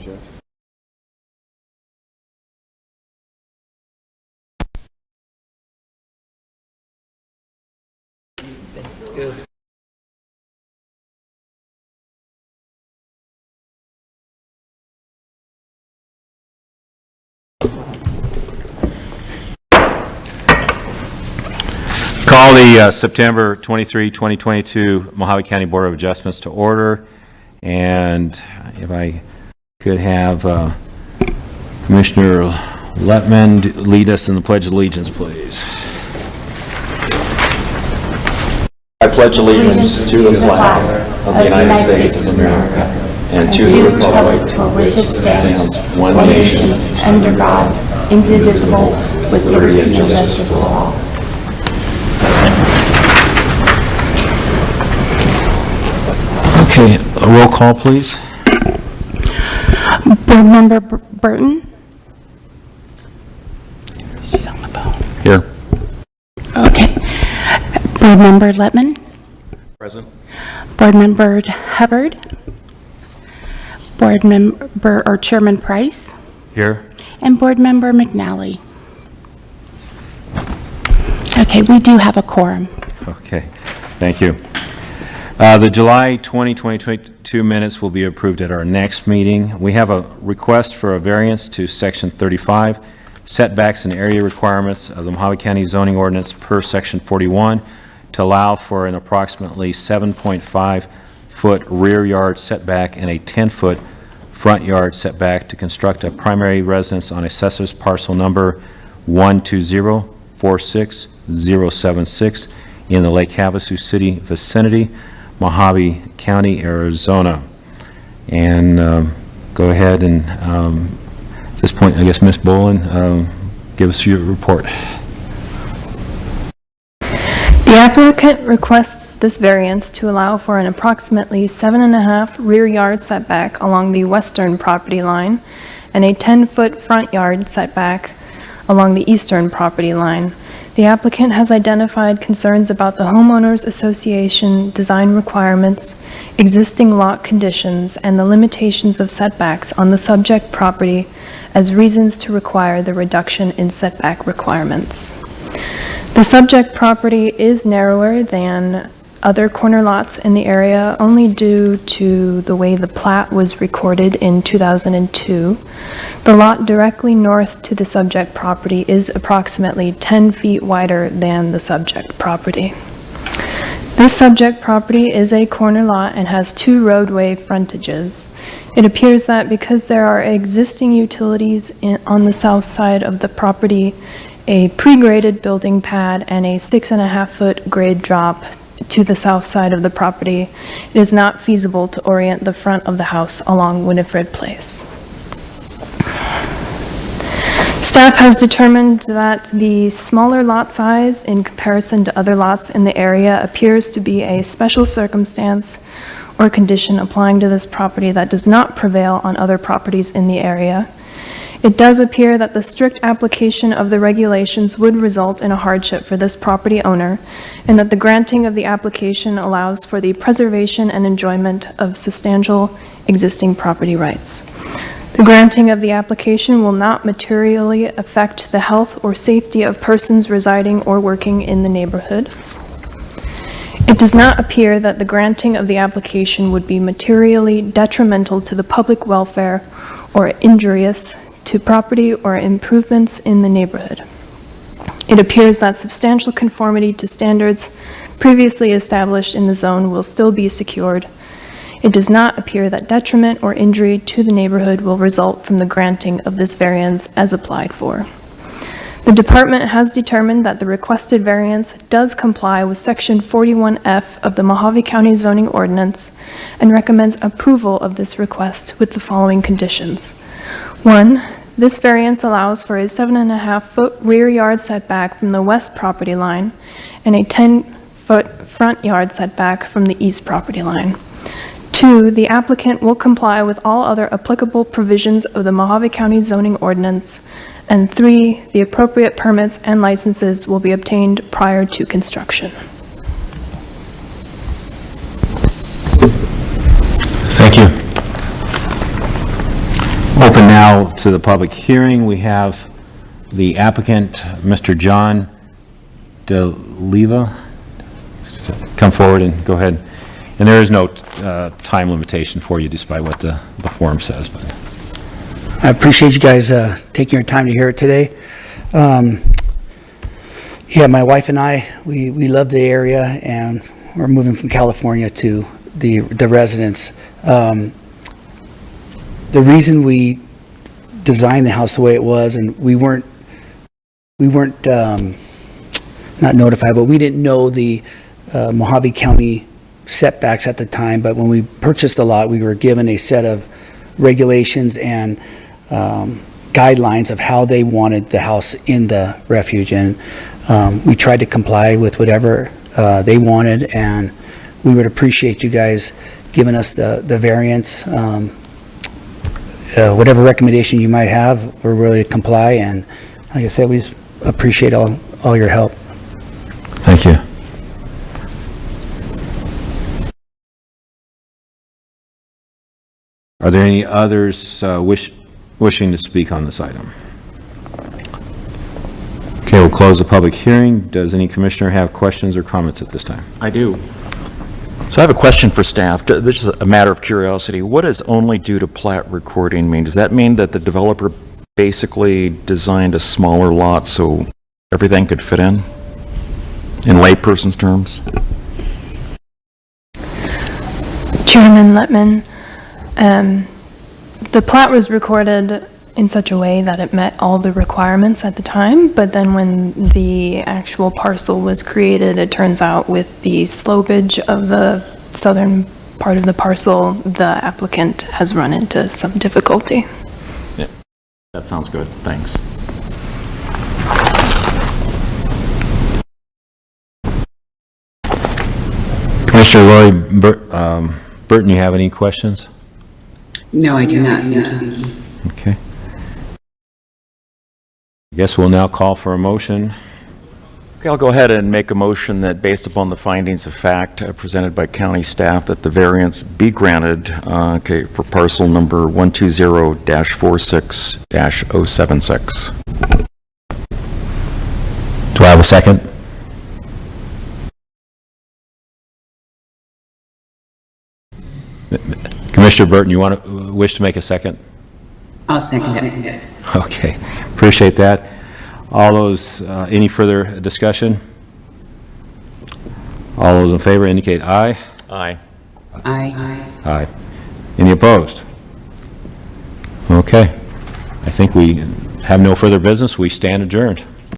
Jeff. Call the September 23, 2022 Mojave County Board of Adjustments to order. And if I could have Commissioner Letman lead us in the Pledge of Allegiance, please. I pledge allegiance to the flag of the United States of America and to the republic for which it stands, one nation, under God, indivisible, with liberty and justice for all. Okay, a roll call, please. Board Member Burton? She's on the phone. Here. Okay. Board Member Letman? Present. Board Member Hubbard? Board Member or Chairman Price? Here. And Board Member McNally? Okay, we do have a quorum. Okay, thank you. The July 2022 minutes will be approved at our next meeting. We have a request for a variance to Section 35, setbacks and area requirements of the Mojave County zoning ordinance per Section 41 to allow for an approximately 7.5-foot rear yard setback and a 10-foot front yard setback to construct a primary residence on assessor's parcel number 120460076 in the Lake Havasu City vicinity, Mojave County, Arizona. And go ahead and at this point, I guess, Ms. Bolin, give us your report. The applicant requests this variance to allow for an approximately 7.5 rear yard setback along the western property line and a 10-foot front yard setback along the eastern property line. The applicant has identified concerns about the homeowners association design requirements, existing lot conditions, and the limitations of setbacks on the subject property as reasons to require the reduction in setback requirements. The subject property is narrower than other corner lots in the area only due to the way the plat was recorded in 2002. The lot directly north to the subject property is approximately 10 feet wider than the subject property. This subject property is a corner lot and has 2 roadway frontages. It appears that because there are existing utilities on the south side of the property, a pre-graded building pad, and a 6.5-foot grade drop to the south side of the property, it is not feasible to orient the front of the house along Winifred Place. Staff has determined that the smaller lot size in comparison to other lots in the area appears to be a special circumstance or condition applying to this property that does not prevail on other properties in the area. It does appear that the strict application of the regulations would result in a hardship for this property owner, and that the granting of the application allows for the preservation and enjoyment of substantial existing property rights. The granting of the application will not materially affect the health or safety of persons residing or working in the neighborhood. It does not appear that the granting of the application would be materially detrimental to the public welfare or injurious to property or improvements in the neighborhood. It appears that substantial conformity to standards previously established in the zone will still be secured. It does not appear that detriment or injury to the neighborhood will result from the granting of this variance as applied for. The department has determined that the requested variance does comply with Section 41F of the Mojave County zoning ordinance and recommends approval of this request with the following conditions. 1, this variance allows for a 7.5-foot rear yard setback from the west property line and a 10-foot front yard setback from the east property line. 2, the applicant will comply with all other applicable provisions of the Mojave County zoning ordinance. And 3, the appropriate permits and licenses will be obtained prior to construction. Thank you. Open now to the public hearing. We have the applicant, Mr. John DeLiva. Come forward and go ahead. And there is no time limitation for you, despite what the form says. But I appreciate you guys taking your time to hear it today. Yeah, my wife and I, we love the area, and we're moving from California to the residence. The reason we designed the house the way it was, and we weren't not notified, but we didn't know the Mojave County setbacks at the time. But when we purchased the lot, we were given a set of regulations and guidelines of how they wanted the house in the refuge, and we tried to comply with whatever they wanted, and we would appreciate you guys giving us the variance. Whatever recommendation you might have, we're ready to comply, and like I said, we just appreciate all your help. thank you. Are there any others wishing to speak on this item? Okay, we'll close the public hearing. Does any commissioner have questions or comments at this time? I do. So I have a question for staff. This is a matter of curiosity. What does only due to plat recording mean? Does that mean that the developer basically designed a smaller lot so everything could fit in layperson's terms? Chairman Letman, the plat was recorded in such a way that it met all the requirements at the time, but then when the actual parcel was created, it turns out with the slopage of the southern part of the parcel, the applicant has run into some difficulty. Yeah, that sounds good. Thanks. Commissioner Lori Burton, you have any questions? No, I do not. Thank you. Okay. I guess we'll now call for a motion. Okay, I'll go ahead and make a motion that based upon the findings of fact presented by county staff, that the variance be granted, for parcel number 120-46-076. Do I have a second? Commissioner Burton, you wish to make a second? I'll second it. Okay, appreciate that. All those, any further discussion? All those in favor indicate aye. Aye. Aye. Aye. Any opposed? Okay. I think we have no further business. We stand adjourned.